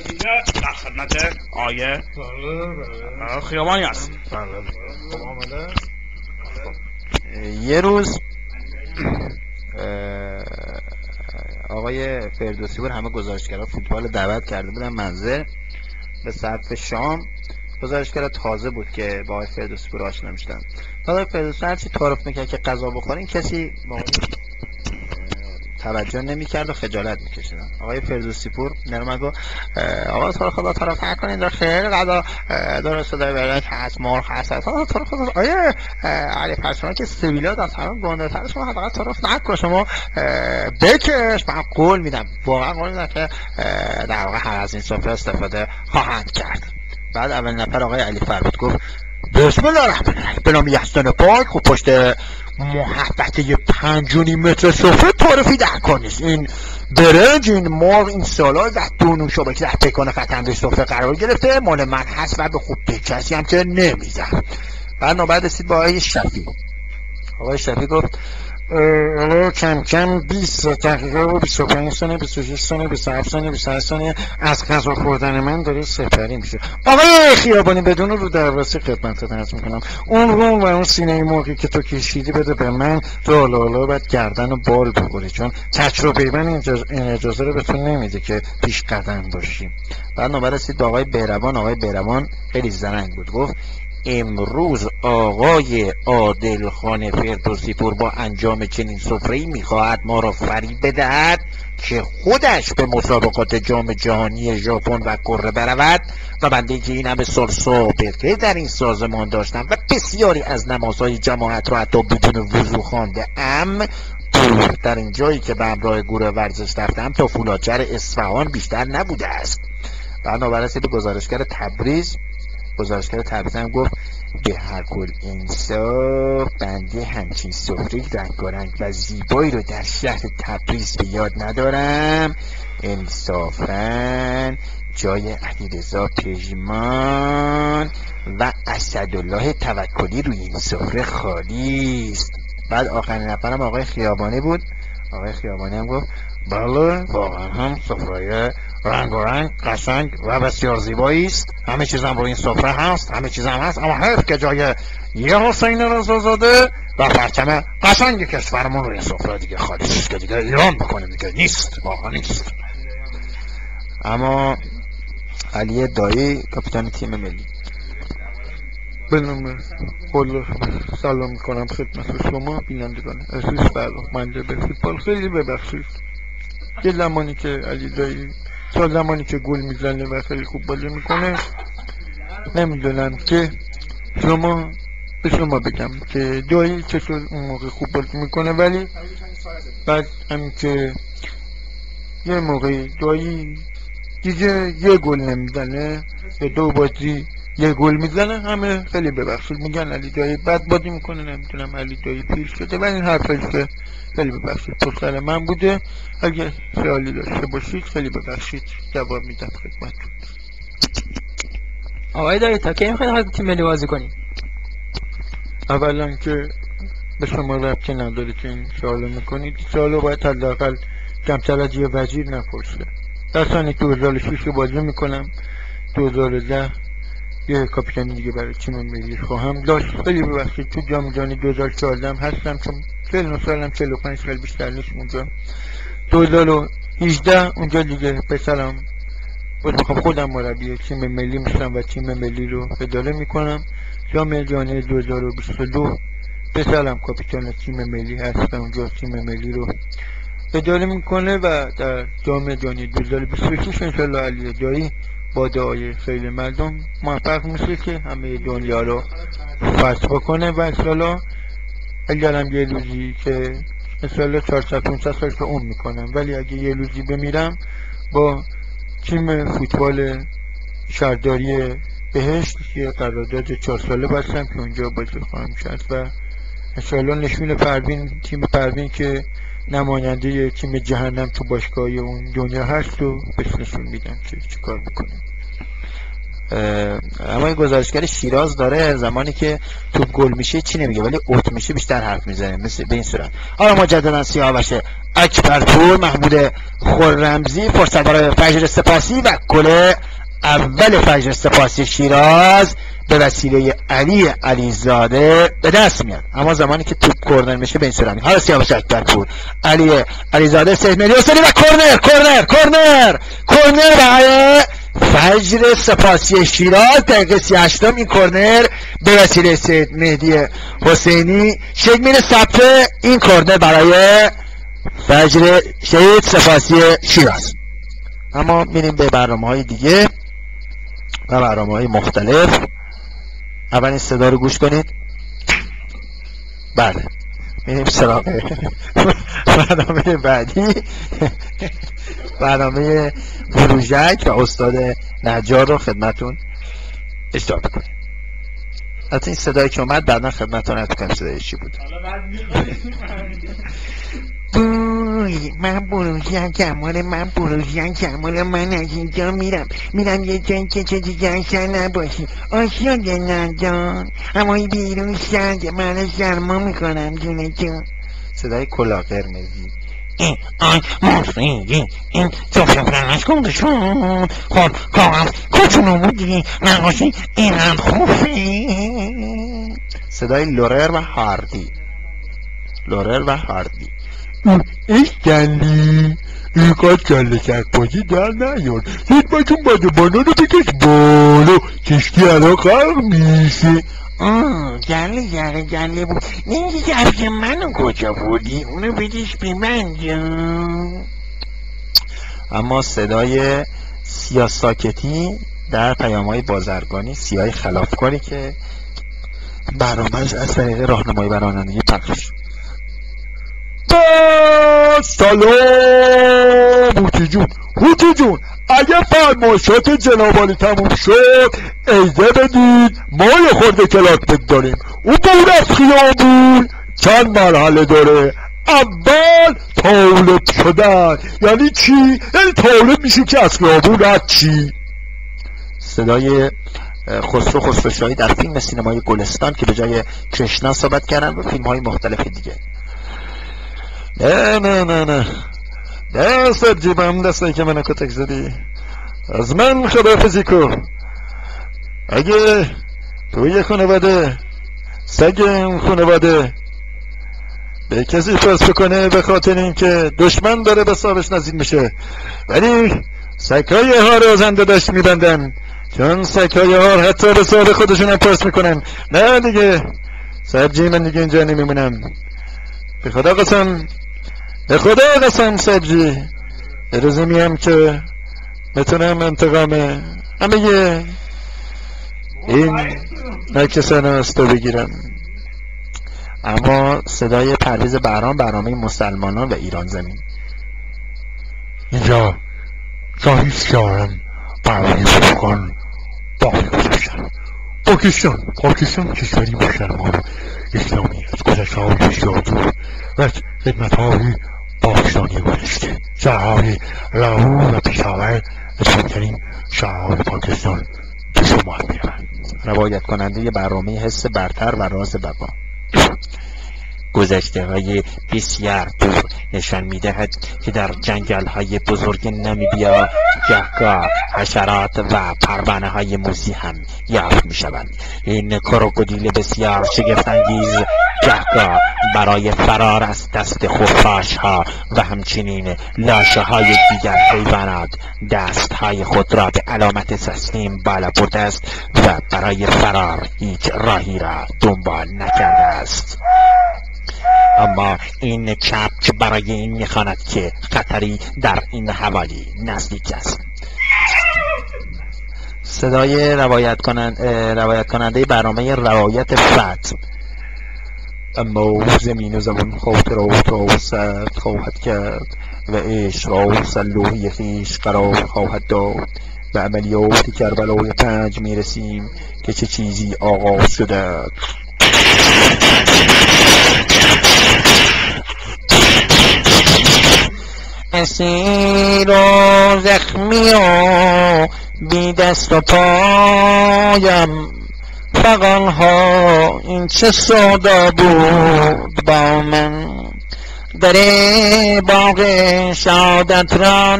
دیگه در خدمت آیه خیابانی هست. یه روز آقای فردوسی پور همه گزارشگرها فوتبال دعوت کرده بودن منزل به ساعت شام. گزارشگر تازه بود که با آقای فردوسی پور آشنا میشدن. آقای فردوسی هرچی تعارف میکرد که غذا بخورین کسی توجه نمیکرد و خجالت میکشیدن. آقای فردوسی پور نرمه گفت آقا تو رو خدا طرف نکنین در خیلی غذا درست داره برای که هست مرغ هست تو رو خدا آیه علی پرچما که سویلا از همه گنده تر شما حداقل طرف نکن شما بکش. من قول میدم واقعا قول میدم که در واقع هر از این سفره استفاده خواهند کرد. بعد اول نفر آقای علی فرود گفت بسم الله الرحمن الرحیم به نام یحسن پاک. خب پشت محبته 5.5 متر سفره تعارفی در کار نیست. این برنج، این مرغ، این سالاد و دونوشابه که در تکان خطنده سفره قرار گرفته مال من هست و به خوب به کسی هم که نمیزن. بعد نوبت رسید با آقای شفیع. آقای شفیع گفت کم کم 20 دقیقه و 25 ثانیه 26 ثانیه 27 ثانیه 28 ثانیه از غذا خوردن من داره سپری میشه. آقای خیابانی بدون رو درواسی خدمتت عرض میکنم اون رون و اون سینه مرغی که تو کشیدی بده به من تو لالا بعد گردن و بال بخوری چون تجربه من این اجازه رو به تو نمیده که پیش قدم باشی. بعد نوبت رسید با آقای بیروان. آقای بیروان خیلی زرنگ بود. گفت امروز آقای عادل خان فردوسی پور با انجام چنین سفره‌ای میخواهد ما را فریب بدهد که خودش به مسابقات جام جهانی ژاپن و کره برود و بنده که این همه سال سابقه در این سازمان داشتم و بسیاری از نمازهای جماعت را حتی بدون وضو خوانده ام در این جایی که به همراه گروه ورزش رفتم تا فولادچر اصفهان بیشتر نبوده است. بنابراین به گزارشگر تبریز هم گفت به هر کل انصاف بنده همچین سفره رنگارنگ و زیبایی رو در شهر تبریز به یاد ندارم. انصافاً جای علیرضا پژمان و اسدالله توکلی روی این سفره خالی است. بعد آخرین نفرم آقای خیابانی بود. آقای خیابانی هم گفت بله واقعا هم سفره رنگارنگ قشنگ و بسیار زیبایی است. همه چیزم روی این سفره هست، همه چیزم هست، اما حیف که جای یه حسین رضازاده و پرچم قشنگ کشورمون روی این سفره دیگه خالی است که دیگه ایران بکنیم دیگه نیست، واقعا نیست. اما علی دایی کاپیتان تیم ملی بنامه قول سلام میکنم خدمت شما بینندگان عزیز و علاقه‌مند به فوتبال. خیلی ببخشید یه زمانی که علی دایی تا زمانی که گل میزنه و خیلی خوب بازی میکنه نمیدونم که به شما بگم که دایی چطور اون موقع خوب بازی میکنه، ولی بعد هم که یه موقع دایی دیگه یه گل نمیزنه یا 2 بازی یه گل میزنه همه خیلی ببخشید میگن علی دایی بد بازی میکنه. نمیدونم علی دایی پیر شده و این حرفایی که خیلی ببخشید پسر من بوده. اگه خیالی داشته باشید خیلی ببخشید جواب میدم خدمتتون. آقای دایی تا کی میخواید تیم ملی بازی کنید؟ اولا که به شما ربطی نداره که این سوالو میکنید. سوالو باید حداقل کمتر از یه وزیر نپرسه. در سال 2006 بازی میکنم، 2010 یه کاپیتانی دیگه برای تیم ملی خواهم داشت. خیلی ببخشید تو جام جهانی 2014 هم هستم چون 49 سالم 45 سال بیشتر نیست اونجا. 2018 اونجا دیگه پسرم میخوام خودم مربی تیم ملی میشم و تیم ملی رو اداره میکنم. جام جهانی 2022 پسرم کاپیتان تیم ملی هست و اونجا تیم ملی رو اداره میکنه و در جام جهانی 2026 انشالله علی دایی با دعای خیلی مردم موفق میشه که همه دنیا رو فتح بکنه و انشالله اگرم یه روزی که انشالله 400-500 سال که عمر میکنم ولی اگه یه روزی بمیرم با تیم فوتبال شهرداری بهشت یه قرارداد 4 ساله بستم که اونجا بازی خواهم کرد و انشالله نشون پروین تیم پروین که نماینده تیم جهنم تو باشگاه اون دنیا هست و بهش نشون میدم که چیکار میکنه. اما این گزارشگر شیراز داره زمانی که توپ گل میشه چی نمیگه ولی اوت میشه بیشتر حرف میزنه مثل به این صورت. حالا مجددا سیاوش اکبرپور محمود خرمزی فرصت برای فجر سپاسی و گل اول فجر سپاسی شیراز به وسیله علی علیزاده به دست میاد. اما زمانی که توپ کورنر میشه به این صورت حالا سیاوش اکبرپور، علی علیزاده، سید مهدی حسینی و کورنر برای فجر سپاسی شیراز. دقیقه 38 این کورنر به وسیله سید مهدی حسینی شکل میره ثبت این کورنر برای فجر شهید سپاسی شیراز. اما میریم به برنامه‌های دیگه و برنامه‌های مختلف. اول این صدا رو گوش کنید. بله میریم سراغ برنامه بعدی، برنامه بروژک و استاد نجار رو خدمتون اجرا بکنیم. حتی این صدایی که اومد بعدا خدمتون رو بکنیم صدای چی بود. من بروژن کمال، من از اینجا میرم یه جایی که چه دیگه اصلا نباشی. آشیان نجان همایی بیرون سرده، من سرما میکنم جونه جون. صدای کلاه قرمزی. مصری این جفت فرنش کندشون خود کارم کچونو بودی نقاشی اینم خوبه. صدای لورر و هاردی. ای گلی اینقدر گله کرپازی در نیار، یک باتون باده بانان رو بکش بالا، کشتی الان غرق میشه. گله بود. این که منو کجا بودی؟ اونو بدیش به من جان. اما صدای سیاه ساکتی در پیام‌های بازرگانی، سیاه خلافکاری که برنامه‌اش از طریق راهنمایی بر رانندگی پخش. سلام هوتی جون اگه فرمایشات جنابالی تموم شد ایده بدید ما یه خورده کلاک بداریم. اون بور از خیابون چند مرحله داره. اول طالب شدن. یعنی چی؟ یعنی طالب میشی که از خیابون رد چی. صدای خسروشاهی در فیلم سینمایی گلستان که به جای کرشنا صحبت کردن و فیلم های مختلف دیگه. نه دست جیبم، دسته که منو کتک زدی از من خداحافظی کن. اگه توی خانواده سگ اون خانواده به کسی فرض کنه به خاطر اینکه دشمن داره به صاحبش نزدیک میشه، ولی سگ‌های ها رو زنده داشت میبندن، چون سگ‌های ها حتی به صاحب خودشون هم فرض میکنن. نه دیگه سبجی من دیگه اینجا نمیمونم. به خدا قسم سبجی یه روزی میم که بتونم انتقام همه این نکسان از تو بگیرم. اما صدای پرویز بهرام، برنامه مسلمانان و ایران زمین. اینجا زاهیستارم برای فوقان باقی گذاشتن. پاکستان کشوری مسلمان اسلامی از گذشته های بسیار دور و از خدمت های پاکستانی گذشته. شهرهای لاهور و پیشاور از مهمترین شهرهای پاکستان به شمار می‌روند. روایت کننده برنامه حس برتر و راز بقا. گذشته های بسیار دور نشان می‌دهد که در جنگل های بزرگ نامیبیا گهگاه حشرات و پروانه های موذی هم یافت می‌شوند. این کروکودیل بسیار شگفت‌انگیز گهگاه برای فرار از دست خفاش ها و همچنین لاشه های دیگر حیوانات دست های خود را به علامت تسلیم بالا برده است و برای فرار هیچ راهی را دنبال نکرده است. اما این کپک برای این میخواند که خطری در این حوالی نزدیک است. صدای روایت کننده برنامه روایت فتح. اما زمین و زمان خاطر و سرد خواهد کرد و عشق را سلوحی خویش قرار خواهد داد. به عملیات کربلای 5 میرسیم که چه چیزی آغاز شده. اسیر و زخمی و بی دست و پایم فقط ها این چه سودا بود با من. در باغ سعادت را